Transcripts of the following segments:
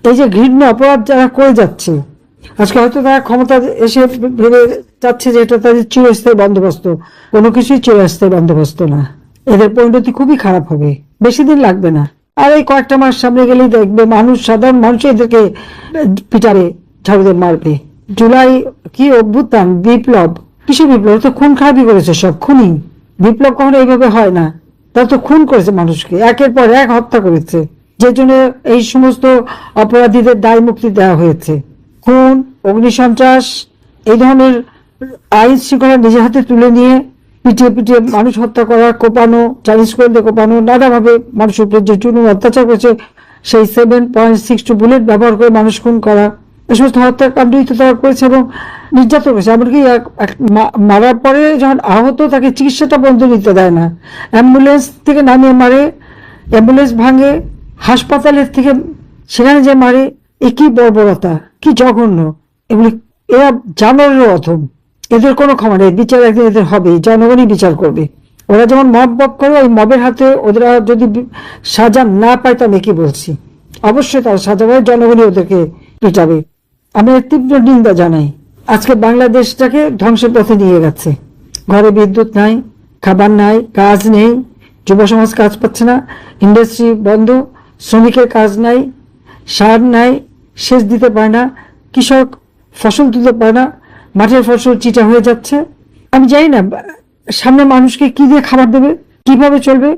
এই যে ঘৃণ্য অপরাধ যারা করে যাচ্ছে, আজকে হয়তো তারা ক্ষমতা এসে ভেবে যাচ্ছে যে এটা তাদের চিরস্থায়ী বন্দোবস্ত। কোনো কিছুই চিরস্থায়ী বন্দোবস্ত না। এদের পরিণতি খুবই খারাপ হবে, বেশি দিন লাগবে না। আর এই কয়েকটা মাস সামনে গেলেই দেখবে মানুষ, সাধারণ মানুষ এদেরকে পিটাবে, ঝাড়ুতে মারবে। জুলাই কি অভ্যুত্থান, বিপ্লব, কিসের বিপ্লব? তো খুন খারাপই করেছে, সব খুনি। বিপ্লব কখনো এইভাবে হয় না। তারা তো খুন করেছে, মানুষকে একের পর এক হত্যা করেছে, যে জন্য এই সমস্ত অপরাধীদের দায় মুক্তি দেওয়া হয়েছে। খুন, অগ্নিসন্ত্রাস, এই ধরনের আইন শৃঙ্খলা নিজের হাতে তুলে নিয়ে পিটিয়ে পিটিয়ে মানুষ হত্যা করা, কোপানো, চাইনিজ করে কোপানো, নানাভাবে মানুষের উপরে যে জুলুম অত্যাচার করেছে, সেই 7.62 বুলেট ব্যবহার করে মানুষ খুন করা, এই সমস্ত হত্যাকাণ্ডই তো তারা করেছে এবং নির্যাতন করেছে। এমনকি মারার পরে যখন আহত, তাকে চিকিৎসাটা পর্যন্ত নিতে দেয় না। অ্যাম্বুলেন্স থেকে নামিয়ে মারে, অ্যাম্বুলেন্স ভাঙে, হাসপাতালের থেকে সেখানে যে মারে। এ কি বর্বরতা, কি জঘন্য! এগুলি, এরা জানোয়ারেরও অধম। এদের কোনো ক্ষমা নেই, বিচার একদিন এদের হবে, জনগণই বিচার করবে। ওরা যেমন মব করে, ওই মবের হাতে ওরা যদি সাজা না পায়, তো আমি কি বলছি, অবশ্যই তারা সাজা পায়, জনগণই ওদেরকে পিটাবে। আমি তীব্র নিন্দা জানাই। আজকে বাংলাদেশটাকে ধ্বংসের পথে নিয়ে গেছে। ঘরে বিদ্যুৎ নাই, খাবার নাই, কাজ নেই, যুব সমাজ কাজ পাচ্ছে না, ইন্ডাস্ট্রি বন্ধ, শ্রমিকের কাজ নাই, সার নাই, সেচ দিতে পারে না, কৃষক ফসল তুলতে পারে না, মাঠের ফসল চিটা হয়ে যাচ্ছে। আমি জানি না সামনে মানুষকে কি দিয়ে খাবার দেবে, কিভাবে চলবে।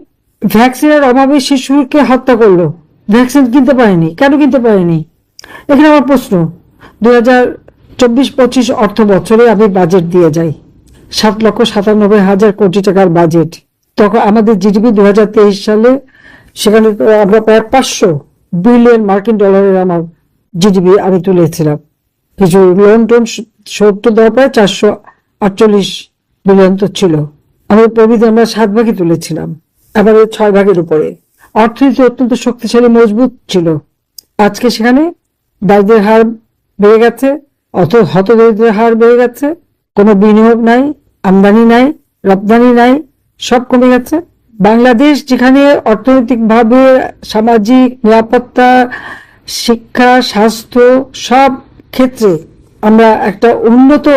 ভ্যাকসিনের অভাবে শিশুকে হত্যা করলো, ভ্যাকসিন কিনতে পারেনি। কেন কিনতে পারেনি? এখানে আমার প্রশ্ন। 2024-25 অর্থ বছরে আমি বাজেট দিয়ে যাই, 7,97,000 কোটি টাকার বাজেট। তখন আমাদের জিডিপি 2023 সালে, সেখানে আমরা প্রায় 500 বিলিয়ন মার্কিন ডলারের আমার জিডিপি আমি তুলেছিলাম। কিছু লোন টোন শোধ দেওয়া প্রায় 448 বিলিয়ন তো ছিল। আমাদের প্রবৃদ্ধি আমরা 7 ভাগে তুলেছিলাম, এবারে 6 ভাগের উপরে। অর্থনীতি অত্যন্ত শক্তিশালী, মজবুত ছিল। আজকে সেখানে দারিদ্রের হার বেড়ে গেছে, হতদরিদ্রের হার বেড়ে গেছে, কোনো বিনিয়োগ নাই, আমদানি নাই, রপ্তানি নাই, সব কমে গেছে। বাংলাদেশ যেখানে অর্থনৈতিকভাবে, সামাজিক নিরাপত্তা, শিক্ষা, স্বাস্থ্য, সব ক্ষেত্রে আমরা একটা উন্নত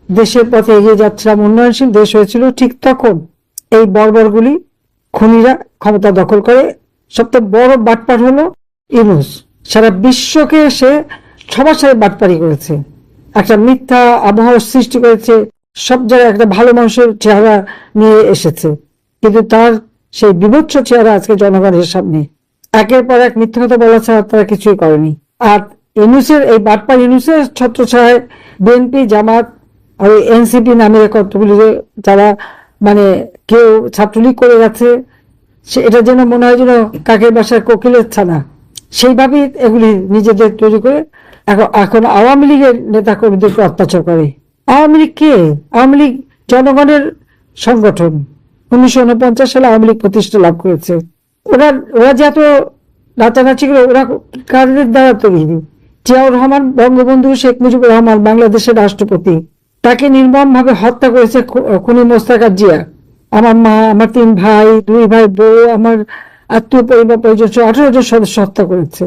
দেশের পথে এগিয়ে যাচ্ছিলাম, উন্নয়নশীল দেশ হয়েছিল, ঠিক তখন এই বর্বরগুলি, খুনিরা ক্ষমতা দখল করে। সবচেয়ে বড় বাটপার হলো ইউনূস। সারা বিশ্বকে সে সবার সাথে বাটপারি করেছে, একটা মিথ্যা আবহাওয়ার সৃষ্টি করেছে, সব জায়গায় একটা ভালো মানুষের চেহারা নিয়ে এসেছে, কিন্তু তার সেই বিভৎস চেহারা আজকে জনগণের সামনে। একের পর এক মিথ্যা কথা বলা ছাড়া তারা কিছুই করেনি। আর ইউনূসের এই বাটপার, ইউনূসের ছত্রছায়ায় বিএনপি, জামাত আর এনসিপি নামের কতগুলি, যারা মানে কেউ ছাত্রলীগ করে গেছে, এটা যেন মনে হয় যেন কাকের বাসায় কোকিলের ছানা, সেইভাবেই এগুলি নিজেদের তৈরি করে এখন আওয়ামী লীগের নেতা কর্মীদেরকে অত্যাচার করে। আওয়ামী লীগ কে? আওয়ামী লীগ জনগণের সংগঠন। 1949 সালে আওয়ামী লীগ প্রতিষ্ঠা লাভ করেছে। ওরা যে এত নাচানাচি করে, ওরা কাদের দ্বারা তৈরি? জিয়াউর রহমান, বঙ্গবন্ধু শেখ মুজিবুর রহমান, বাংলাদেশের রাষ্ট্রপতি, তাকে নির্মম ভাবে হত্যা করেছে খুনি মোস্তাক জিয়া। আমার মা, আমার 3 ভাই, 2 ভাই, বউ, আমার আত্মীয় পরিবার পরিজন 18 জন সদস্য হত্যা করেছে।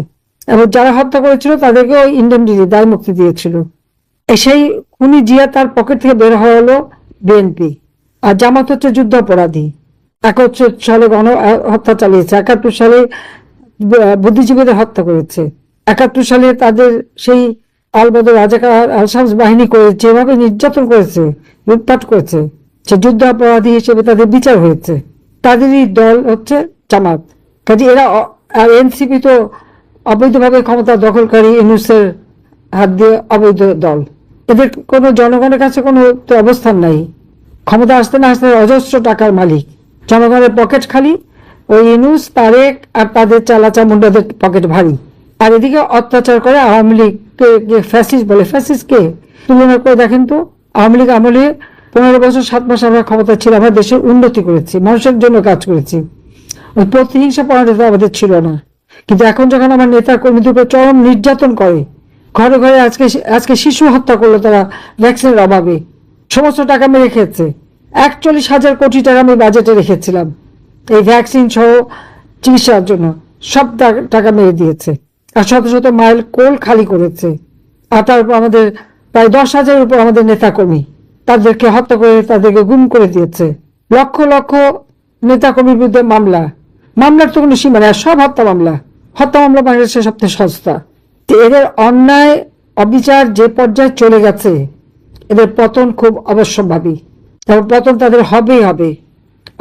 এবং যারা হত্যা করেছিল তাদেরকে ওই ইন্ডেমনিটি, দায় মুক্তি দিয়েছিল। সেই খুনি জিয়া, তার পকেট থেকে বের হওয়া হলো বিএনপি। আর জামাত হচ্ছে যুদ্ধ অপরাধী। 71 সালে হত্যা চালিয়েছে, 71 সালে বুদ্ধিজীবীদের হত্যা করেছে, 71 সালে তাদের সেই আলবদর রাজাকার, আল-শামস বাহিনী করে যেভাবে নির্যাতন করেছে, লুটপাট করেছে, সে যুদ্ধ অপরাধী হিসেবে তাদের বিচার হয়েছে। তাদেরই দল হচ্ছে জামাত। কাজে এরা, আর এনসিপি তো অবৈধভাবে ক্ষমতা দখলকারী, ইউনূসের হাত দিয়ে অবৈধ দল। এদের কোনো জনগণের কাছে কোনো অবস্থান নাই। ক্ষমতা আসতে না আসতে অজস্র টাকার মালিক, জনগণের পকেট খালি। ওই ইউনূস, তারেক আর তাদের চালাচামুন্ডাদের পকেট ভারী। আর এদিকে অত্যাচার করে আওয়ামী লীগকে ফ্যাসিস্ট বলে। ফ্যাসিস্ট কে? তুলনা করে দেখেন তো। আওয়ামী লীগ আমলে 15 বছর 7 মাস আমরা ক্ষমতা ছিল, আমরা দেশের উন্নতি করেছি, মানুষের জন্য কাজ করেছি, ওই প্রতিহিংসা পরাটা আমাদের ছিল না। কিন্তু এখন যখন আমার নেতা কর্মীদের উপর চরম নির্যাতন করে, ঘরে ঘরে আজকে শিশু হত্যা করলো তারা ভ্যাকসিনের অভাবে, সমস্ত টাকা মেরে খেয়েছে। 41,000 কোটি টাকা আমি বাজেটে রেখেছিলাম এই ভ্যাকসিন সহ চিকিৎসার জন্য, সব টাকা মেরে দিয়েছে। আর শত শত মাইল কোল খালি করেছে। আর তার উপর আমাদের প্রায় 10,000-এর উপর আমাদের নেতাকর্মী, তাদেরকে হত্যা করে, তাদেরকে গুম করে দিয়েছে। লক্ষ লক্ষ নেতাকর্মীর বিরুদ্ধে মামলার তো কোনো সীমা নেই, সব হত্যা মামলা বাংলাদেশের সবচেয়ে সস্তা। তো এদের অন্যায় অবিচার যে পর্যায়ে চলে গেছে, এদের পতন খুব অবশ্যম্ভাবী। তারপর পতন তাদের হবেই হবে।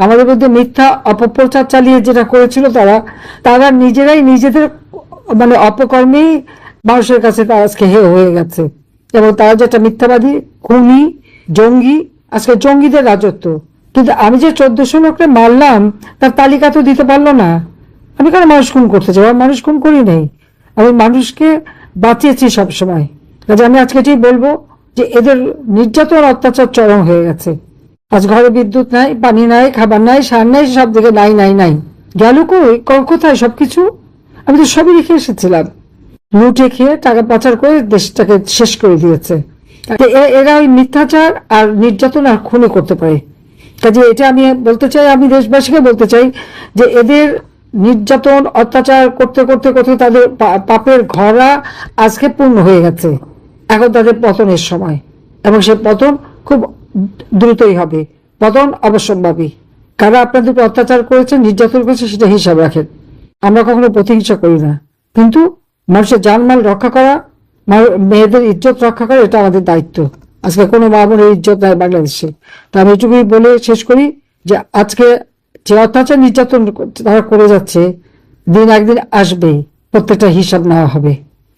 আমাদের মধ্যে মিথ্যা অপপ্রচার চালিয়ে যেটা করেছিল তারা নিজেরাই নিজেদের অপকর্মেই মানুষের কাছে তারা আজকে হেয় হয়ে গেছে। এবং তারা যেটা মিথ্যাবাদী, খুনি, জঙ্গি, আজকে জঙ্গিদের রাজত্ব। কিন্তু আমি যে 1400 লোককে মারলাম তার তালিকা তো দিতে পারলো না। আমি কেন মানুষ খুন করতে চাই? মানুষ খুন করি নাই, আমি মানুষকে বাঁচিয়েছি সবসময়। কাজে আমি আজকে এটাই বলবো যে এদের নির্যাতন অত্যাচার চরম হয়ে গেছে। আজ ঘরে বিদ্যুৎ নাই, পানি নাই, খাবার নাই, সার নাই, সব দিকে নাই। গেল কোথায় সবকিছু? আমি তো সবই রেখে এসেছিলাম। লুটে খেয়ে টাকা পাচার করে দেশটাকে শেষ করে দিয়েছে। এরা ওই মিথ্যাচার আর নির্যাতন আর খুনি করতে পারে। কাজে এটা আমি বলতে চাই, আমি দেশবাসীকে বলতে চাই যে এদের নির্যাতন অত্যাচার করতে করতে করতে তাদের পাপের ঘরা আজকে পূর্ণ হয়ে গেছে। এখন তাদের পতনের সময়, এবং সে পতন খুব দ্রুতই হবে। পতন অবশ্যম্ভাবী। কারা আপনাদের উপর অত্যাচার করেছে, নির্যাতন করেছে, সেটা হিসাব রাখেন। আমরা কখনো প্রতিহিংসা করি না, কিন্তু মানুষের জানমাল রক্ষা করা, মেয়েদের ইজ্জত রক্ষা করা, এটা আমাদের দায়িত্ব। আজকে কোনো মা বোনের ইজ্জত নাই বাংলাদেশে। তো আমি এটুকুই বলে শেষ করি যে আজকে যে অত্যাচার নির্যাতন তারা করে যাচ্ছে, দিন একদিন আসবেই, প্রত্যেকটা হিসাব নেওয়া হবে।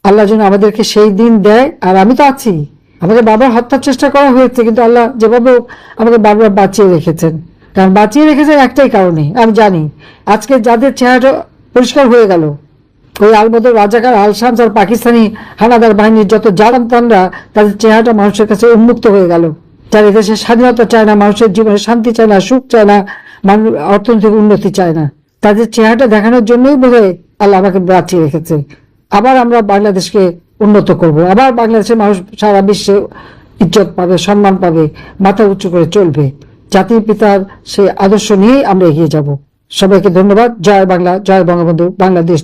আল্লাহ যেন আমাদেরকে সেই দিন দেয়। আর আমি তো আছি, আমাকে বাবার হত্যার চেষ্টা করা হয়েছে, কিন্তু আল্লাহ যেভাবে আমাকে বারবার বাঁচিয়ে রেখেছেন। কারণ বাঁচিয়ে রেখেছেন একটাই কারণে, আমি জানি আজকে যাদের চেহারাটা পরিষ্কার হয়ে গেল, ওই আলবদর রাজাকার, আল শামস আর পাকিস্তানি হানাদার বাহিনীর যত জারামতানরা, তাদের চেহারাটা মানুষের কাছে উন্মুক্ত হয়ে গেল। যারা দেশের স্বাধীনতা চায় না, মানুষের জীবনে শান্তি চায় না, সুখ চায় না, অর্থনৈতিক উন্নতি চায় না, তাদের চেহারাটা দেখানোর জন্যই বোধহয় আল্লাহ আমাকে বাঁচিয়ে রেখেছে। আবার আমরা বাংলাদেশকে উন্নত করব, আবার বাংলাদেশের মানুষ সারা বিশ্বে ইজ্জত পাবে, সম্মান পাবে, মাথা উঁচু করে চলবে। জাতির পিতার সেই আদর্শ নিয়েই আমরা এগিয়ে যাব। সবাইকে ধন্যবাদ। জয় বাংলা, জয় বঙ্গবন্ধু, বাংলাদেশ।